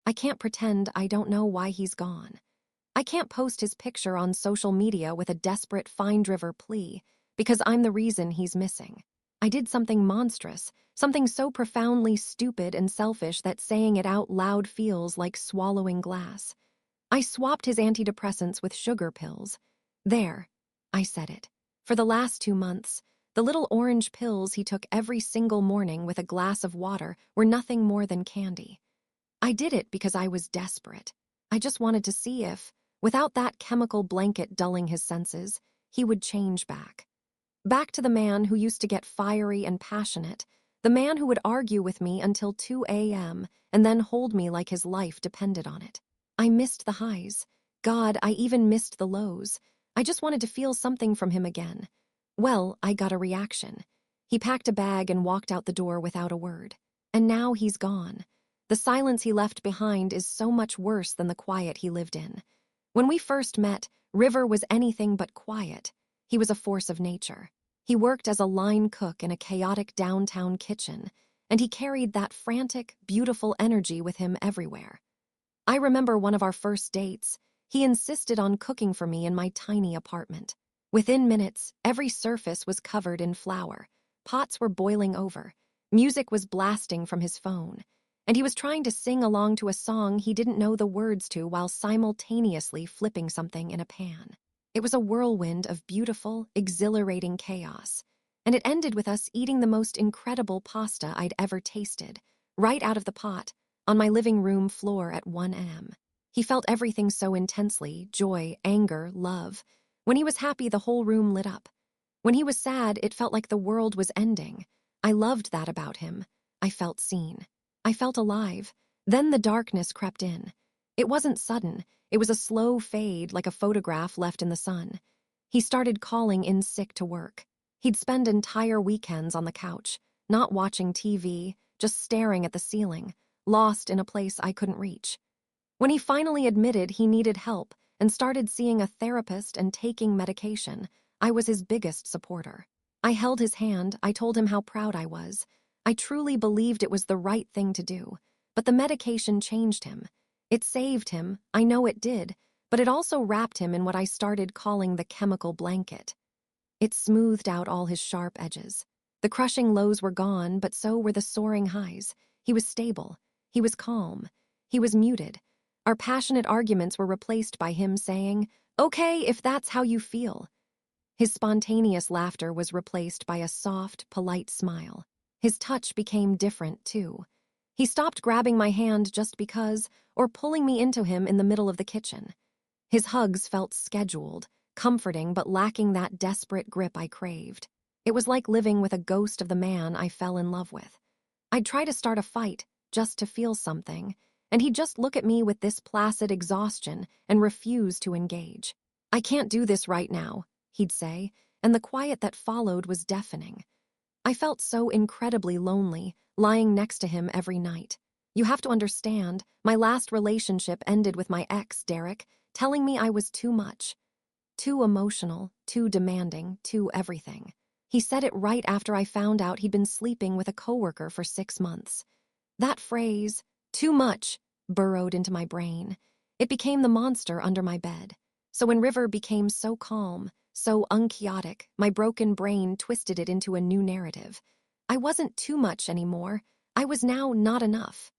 I can't pretend I don't know why he's gone. I can't post his picture on social media with a desperate find-river plea because I'm the reason he's missing. I did something monstrous, something so profoundly stupid and selfish that saying it out loud feels like swallowing glass. I swapped his antidepressants with sugar pills. There, I said it. For the last 2 months, the little orange pills he took every single morning with a glass of water were nothing more than candy. I did it because I was desperate. I just wanted to see if, without that chemical blanket dulling his senses, he would change back. Back to the man who used to get fiery and passionate, the man who would argue with me until 2 a.m. and then hold me like his life depended on it. I missed the highs. God, I even missed the lows. I just wanted to feel something from him again. Well, I got a reaction. He packed a bag and walked out the door without a word. And now he's gone. The silence he left behind is so much worse than the quiet he lived in. When we first met, River was anything but quiet. He was a force of nature. He worked as a line cook in a chaotic downtown kitchen, and he carried that frantic, beautiful energy with him everywhere. I remember one of our first dates. He insisted on cooking for me in my tiny apartment. Within minutes, every surface was covered in flour. Pots were boiling over. Music was blasting from his phone. And he was trying to sing along to a song he didn't know the words to while simultaneously flipping something in a pan. It was a whirlwind of beautiful, exhilarating chaos. And it ended with us eating the most incredible pasta I'd ever tasted, right out of the pot, on my living room floor at 1 a.m. He felt everything so intensely: joy, anger, love. When he was happy, the whole room lit up. When he was sad, it felt like the world was ending. I loved that about him. I felt seen. I felt alive. Then the darkness crept in. It wasn't sudden. It was a slow fade, like a photograph left in the sun. He started calling in sick to work. He'd spend entire weekends on the couch, not watching TV, just staring at the ceiling, lost in a place I couldn't reach. When he finally admitted he needed help and started seeing a therapist and taking medication, I was his biggest supporter. I held his hand. I told him how proud I was. I truly believed it was the right thing to do. But the medication changed him. It saved him, I know it did, but it also wrapped him in what I started calling the chemical blanket. It smoothed out all his sharp edges. The crushing lows were gone, but so were the soaring highs. He was stable. He was calm. He was muted. Our passionate arguments were replaced by him saying, "Okay, if that's how you feel." His spontaneous laughter was replaced by a soft, polite smile. His touch became different, too. He stopped grabbing my hand just because, or pulling me into him in the middle of the kitchen. His hugs felt scheduled, comforting but lacking that desperate grip I craved. It was like living with a ghost of the man I fell in love with. I'd try to start a fight, just to feel something, and he'd just look at me with this placid exhaustion and refuse to engage. "I can't do this right now," he'd say, and the quiet that followed was deafening. I felt so incredibly lonely, lying next to him every night. You have to understand, my last relationship ended with my ex, Derek, telling me I was too much. Too emotional, too demanding, too everything. He said it right after I found out he'd been sleeping with a coworker for 6 months. That phrase, "too much," burrowed into my brain. It became the monster under my bed. So when River became so calm, so unchaotic, my broken brain twisted it into a new narrative. I wasn't too much anymore. I was now not enough.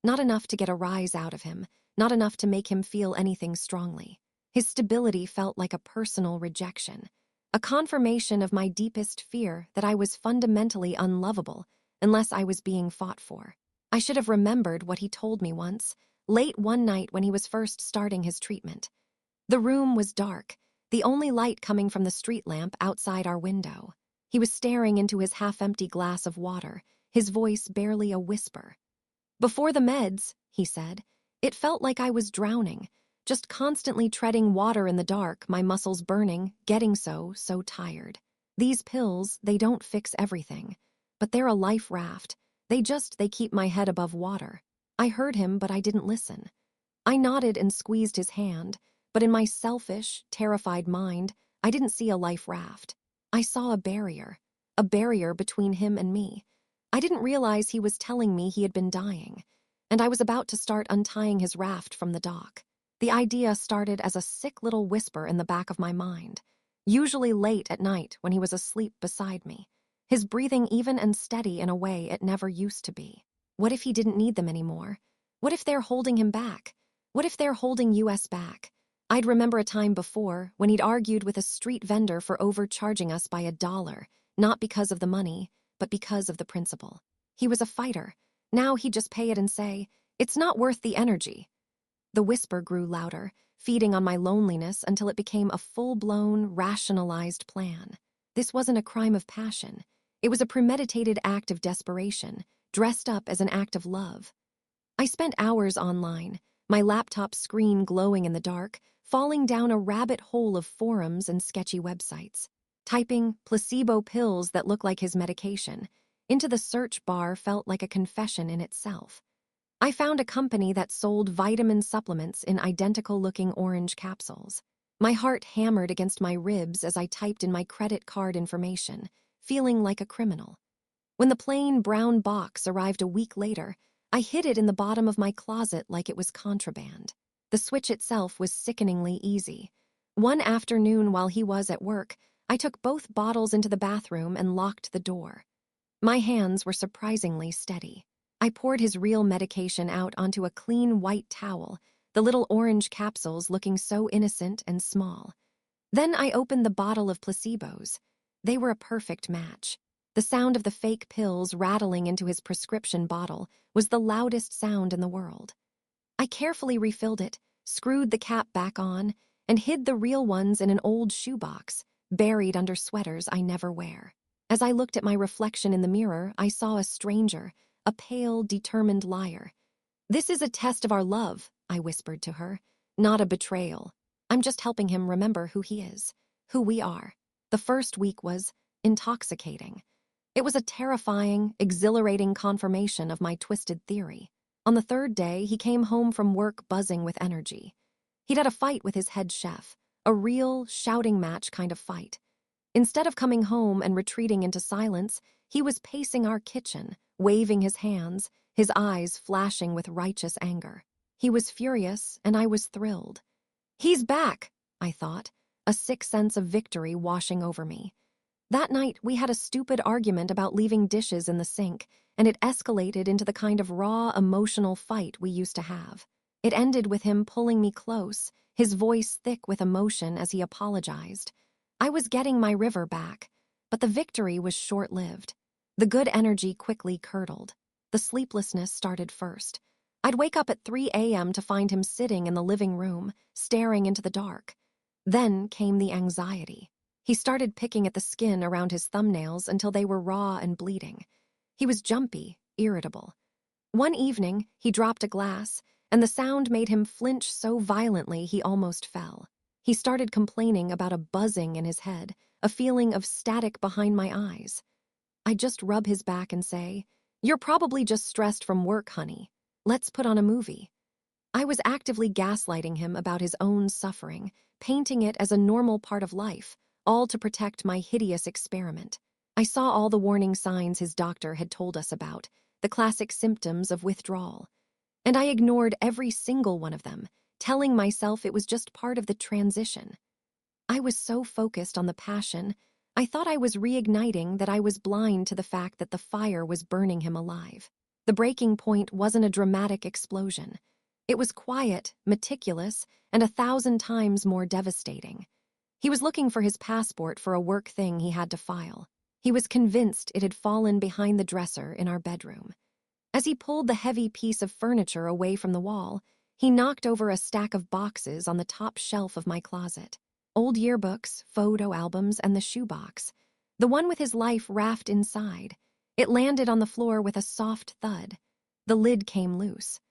Not enough to get a rise out of him, not enough to make him feel anything strongly. His stability felt like a personal rejection, a confirmation of my deepest fear that I was fundamentally unlovable unless I was being fought for. I should have remembered what he told me once, late one night when he was first starting his treatment. The room was dark, the only light coming from the street lamp outside our window. He was staring into his half-empty glass of water, his voice barely a whisper. "Before the meds," he said, "it felt like I was drowning, just constantly treading water in the dark, my muscles burning, getting so tired. These pills, they don't fix everything, but they're a life raft. They keep my head above water." I heard him, but I didn't listen. I nodded and squeezed his hand, but in my selfish, terrified mind, I didn't see a life raft. I saw a barrier between him and me. I didn't realize he was telling me he had been dying. and I was about to start untying his raft from the dock. The idea started as a sick little whisper in the back of my mind, usually late at night when he was asleep beside me, his breathing even and steady in a way it never used to be. What if he didn't need them anymore? What if they're holding him back? What if they're holding US back? I'd remember a time before when he'd argued with a street vendor for overcharging us by $1, not because of the money, but because of the principle. He was a fighter. Now he'd just pay it and say, "It's not worth the energy." The whisper grew louder, feeding on my loneliness until it became a full-blown, rationalized plan. This wasn't a crime of passion. It was a premeditated act of desperation, dressed up as an act of love. I spent hours online, my laptop screen glowing in the dark, falling down a rabbit hole of forums and sketchy websites, typing placebo pills that look like his medication into the search bar felt like a confession in itself. I found a company that sold vitamin supplements in identical-looking orange capsules. My heart hammered against my ribs as I typed in my credit card information, feeling like a criminal. When the plain brown box arrived a week later, I hid it in the bottom of my closet like it was contraband. The switch itself was sickeningly easy. One afternoon while he was at work, I took both bottles into the bathroom and locked the door. My hands were surprisingly steady. I poured his real medication out onto a clean white towel, the little orange capsules looking so innocent and small. Then I opened the bottle of placebos. They were a perfect match. The sound of the fake pills rattling into his prescription bottle was the loudest sound in the world. I carefully refilled it, screwed the cap back on, and hid the real ones in an old shoebox, buried under sweaters I never wear. As I looked at my reflection in the mirror, I saw a stranger, a pale, determined liar. "This is a test of our love," I whispered to her, "not a betrayal. I'm just helping him remember who he is, who we are." The first week was intoxicating. It was a terrifying, exhilarating confirmation of my twisted theory. On the third day, he came home from work buzzing with energy. He'd had a fight with his head chef, a real, shouting match kind of fight. Instead of coming home and retreating into silence, he was pacing our kitchen, waving his hands, his eyes flashing with righteous anger. He was furious, and I was thrilled. "He's back," I thought, a sick sense of victory washing over me. That night, we had a stupid argument about leaving dishes in the sink, and it escalated into the kind of raw, emotional fight we used to have. It ended with him pulling me close, his voice thick with emotion as he apologized. I was getting my river back, but the victory was short-lived. The good energy quickly curdled. The sleeplessness started first. I'd wake up at 3 a.m. to find him sitting in the living room, staring into the dark. Then came the anxiety. He started picking at the skin around his thumbnails until they were raw and bleeding. He was jumpy, irritable. One evening, he dropped a glass, and the sound made him flinch so violently he almost fell. He started complaining about a buzzing in his head, a feeling of static behind my eyes. I'd just rub his back and say, "You're probably just stressed from work, honey. Let's put on a movie." I was actively gaslighting him about his own suffering, painting it as a normal part of life, all to protect my hideous experiment. I saw all the warning signs his doctor had told us about, the classic symptoms of withdrawal. And I ignored every single one of them, telling myself it was just part of the transition. I was so focused on the passion, I thought I was reigniting that I was blind to the fact that the fire was burning him alive. The breaking point wasn't a dramatic explosion. It was quiet, meticulous, and 1,000 times more devastating. He was looking for his passport for a work thing he had to file. He was convinced it had fallen behind the dresser in our bedroom. As he pulled the heavy piece of furniture away from the wall, he knocked over a stack of boxes on the top shelf of my closet. Old yearbooks, photo albums, and the shoebox. The one with his life wrapped inside. It landed on the floor with a soft thud. The lid came loose.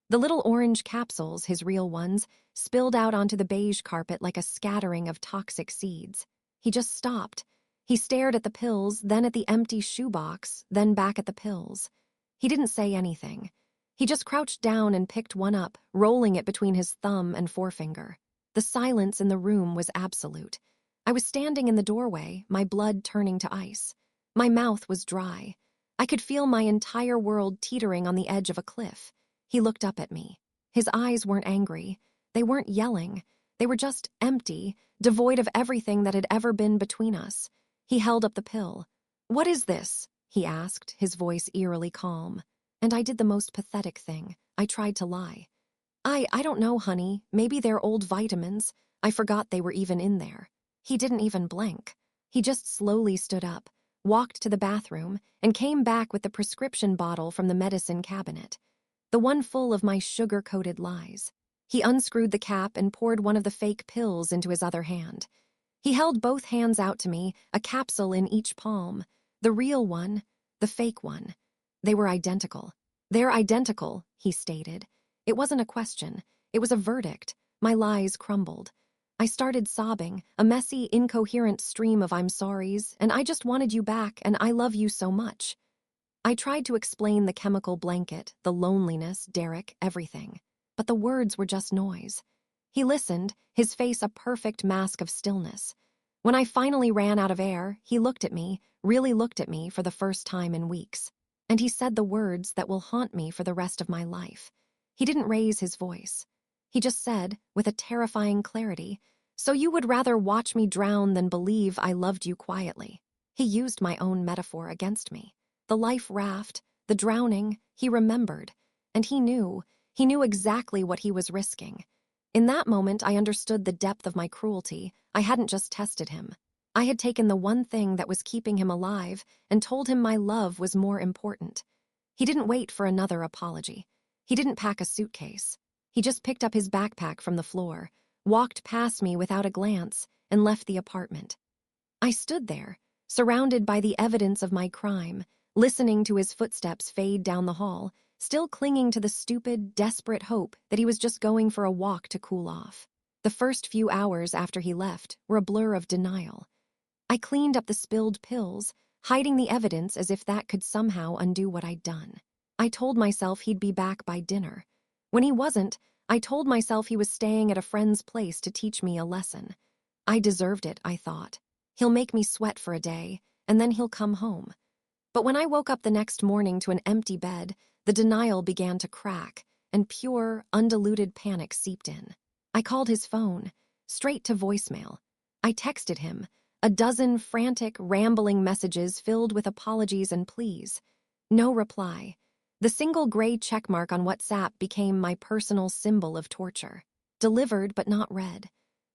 The little orange capsules, his real ones, spilled out onto the beige carpet like a scattering of toxic seeds. He just stopped. He stared at the pills, then at the empty shoebox, then back at the pills. He didn't say anything. He just crouched down and picked one up, rolling it between his thumb and forefinger. The silence in the room was absolute. I was standing in the doorway, my blood turning to ice. My mouth was dry. I could feel my entire world teetering on the edge of a cliff. He looked up at me. His eyes weren't angry. They weren't yelling. They were just empty, devoid of everything that had ever been between us. He held up the pill. "What is this?" he asked, his voice eerily calm. And I did the most pathetic thing. I tried to lie. I don't know, honey. Maybe they're old vitamins. I forgot they were even in there." He didn't even blink. He just slowly stood up, walked to the bathroom, and came back with the prescription bottle from the medicine cabinet. The one full of my sugar-coated lies. He unscrewed the cap and poured one of the fake pills into his other hand. He held both hands out to me, a capsule in each palm. The real one, the fake one. They were identical. "They're identical," he stated. It wasn't a question. It was a verdict. My lies crumbled. I started sobbing, a messy, incoherent stream of "I'm sorries," and "I just wanted you back," and "I love you so much." I tried to explain the chemical blanket, the loneliness, Derek, everything. But the words were just noise. He listened, his face a perfect mask of stillness. When I finally ran out of air, he looked at me, really looked at me for the first time in weeks. And he said the words that will haunt me for the rest of my life. He didn't raise his voice. He just said, with a terrifying clarity, "So you would rather watch me drown than believe I loved you quietly." He used my own metaphor against me. The life raft, the drowning, he remembered. And he knew exactly what he was risking. In that moment, I understood the depth of my cruelty. I hadn't just tested him. I had taken the one thing that was keeping him alive and told him my love was more important. He didn't wait for another apology. He didn't pack a suitcase. He just picked up his backpack from the floor, walked past me without a glance, and left the apartment. I stood there, surrounded by the evidence of my crime, listening to his footsteps fade down the hall, still clinging to the stupid, desperate hope that he was just going for a walk to cool off. The first few hours after he left were a blur of denial. I cleaned up the spilled pills, hiding the evidence as if that could somehow undo what I'd done. I told myself he'd be back by dinner. When he wasn't, I told myself he was staying at a friend's place to teach me a lesson. I deserved it, I thought. He'll make me sweat for a day, and then he'll come home. But when I woke up the next morning to an empty bed, the denial began to crack, and pure, undiluted panic seeped in. I called his phone, straight to voicemail. I texted him, a dozen frantic, rambling messages filled with apologies and pleas. No reply. The single gray checkmark on WhatsApp became my personal symbol of torture. Delivered but not read.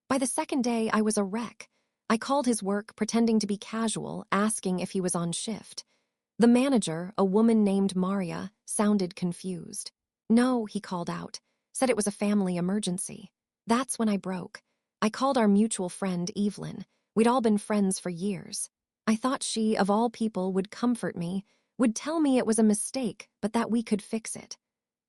By the second day, I was a wreck. I called his work, pretending to be casual, asking if he was on shift. The manager, a woman named Maria, sounded confused. "No," he called out, said it was a family emergency. That's when I broke. I called our mutual friend, Evelyn. We'd all been friends for years. I thought she, of all people, would comfort me, would tell me it was a mistake, but that we could fix it.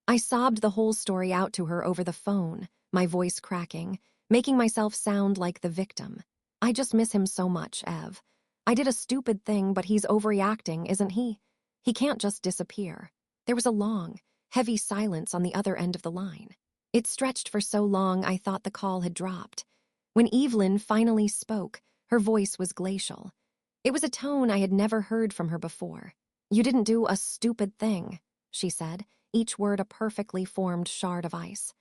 I sobbed the whole story out to her over the phone, my voice cracking, making myself sound like the victim. "I just miss him so much, Ev. I did a stupid thing, but he's overreacting, isn't he? He can't just disappear." There was a long, heavy silence on the other end of the line. It stretched for so long I thought the call had dropped. When Evelyn finally spoke, her voice was glacial. It was a tone I had never heard from her before. "You didn't do a stupid thing," she said, each word a perfectly formed shard of ice.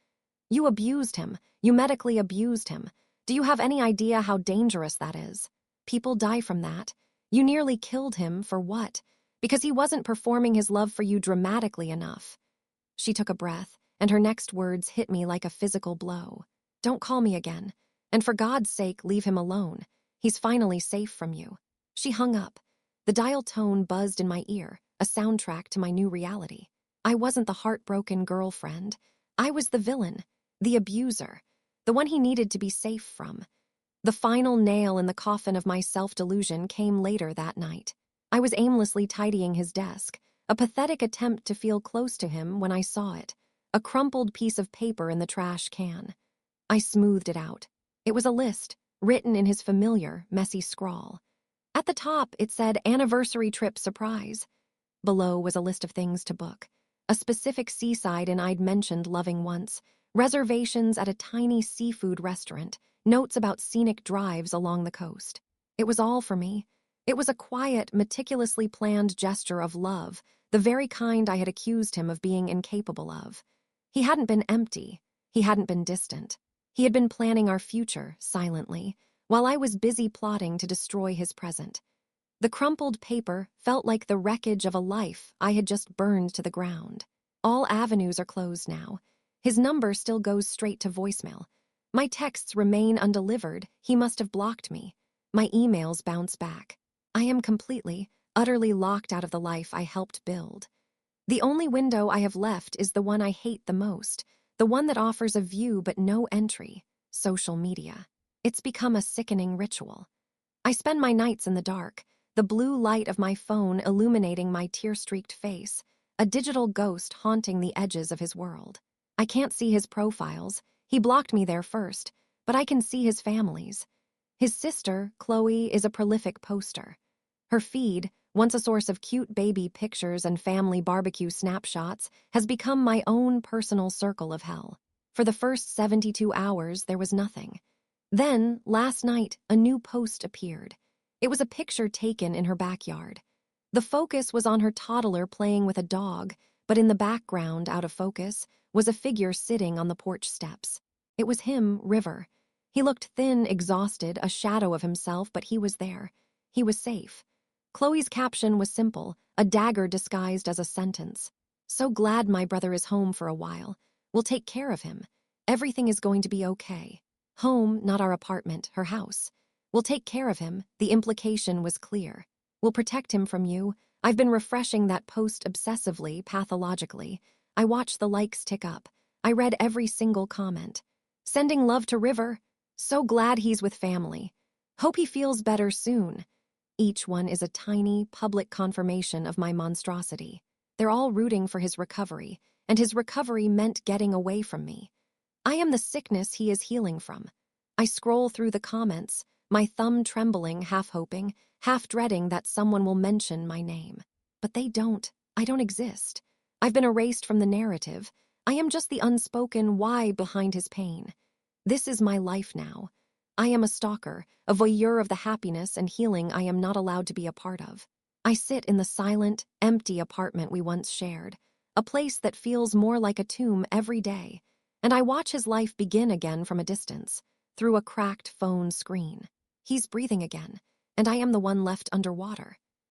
"You abused him. You medically abused him. Do you have any idea how dangerous that is? People die from that. You nearly killed him for what? Because he wasn't performing his love for you dramatically enough." She took a breath, and her next words hit me like a physical blow. "Don't call me again. And for God's sake, leave him alone. He's finally safe from you." She hung up. The dial tone buzzed in my ear, a soundtrack to my new reality. I wasn't the heartbroken girlfriend. I was the villain, the abuser, the one he needed to be safe from. The final nail in the coffin of my self-delusion came later that night. I was aimlessly tidying his desk, a pathetic attempt to feel close to him when I saw it, a crumpled piece of paper in the trash can. I smoothed it out. It was a list, written in his familiar, messy scrawl. At the top, it said, "Anniversary trip surprise." Below was a list of things to book. A specific seaside inn I'd mentioned loving once, reservations at a tiny seafood restaurant, notes about scenic drives along the coast. It was all for me. It was a quiet, meticulously planned gesture of love, the very kind I had accused him of being incapable of. He hadn't been empty. He hadn't been distant. He had been planning our future, silently, while I was busy plotting to destroy his present. The crumpled paper felt like the wreckage of a life I had just burned to the ground. All avenues are closed now. His number still goes straight to voicemail. My texts remain undelivered. He must have blocked me. My emails bounce back. I am completely, utterly locked out of the life I helped build. The only window I have left is the one I hate the most, the one that offers a view but no entry: social media. It's become a sickening ritual. I spend my nights in the dark, the blue light of my phone illuminating my tear-streaked face, a digital ghost haunting the edges of his world. I can't see his profiles. He blocked me there first, but I can see his family's. His sister, Chloe, is a prolific poster. Her feed, once a source of cute baby pictures and family barbecue snapshots, has become my own personal circle of hell. For the first 72 hours, there was nothing. Then, last night, a new post appeared. It was a picture taken in her backyard. The focus was on her toddler playing with a dog, but in the background, out of focus, was a figure sitting on the porch steps. It was him, River. He looked thin, exhausted, a shadow of himself, but he was there. He was safe. Chloe's caption was simple, a dagger disguised as a sentence. "So glad my brother is home for a while. We'll take care of him. Everything is going to be okay. Home, not our apartment, her house. We'll take care of him." The implication was clear. "We'll protect him from you." I've been refreshing that post obsessively, pathologically. I watched the likes tick up. I read every single comment. "Sending love to River. So glad he's with family. Hope he feels better soon." Each one is a tiny, public confirmation of my monstrosity. They're all rooting for his recovery, and his recovery meant getting away from me. I am the sickness he is healing from. I scroll through the comments, my thumb trembling, half hoping, half dreading that someone will mention my name. But they don't. I don't exist. I've been erased from the narrative. I am just the unspoken why behind his pain. This is my life now. I am a stalker, a voyeur of the happiness and healing I am not allowed to be a part of. I sit in the silent, empty apartment we once shared, a place that feels more like a tomb every day, and I watch his life begin again from a distance, through a cracked phone screen. He's breathing again, and I am the one left underwater.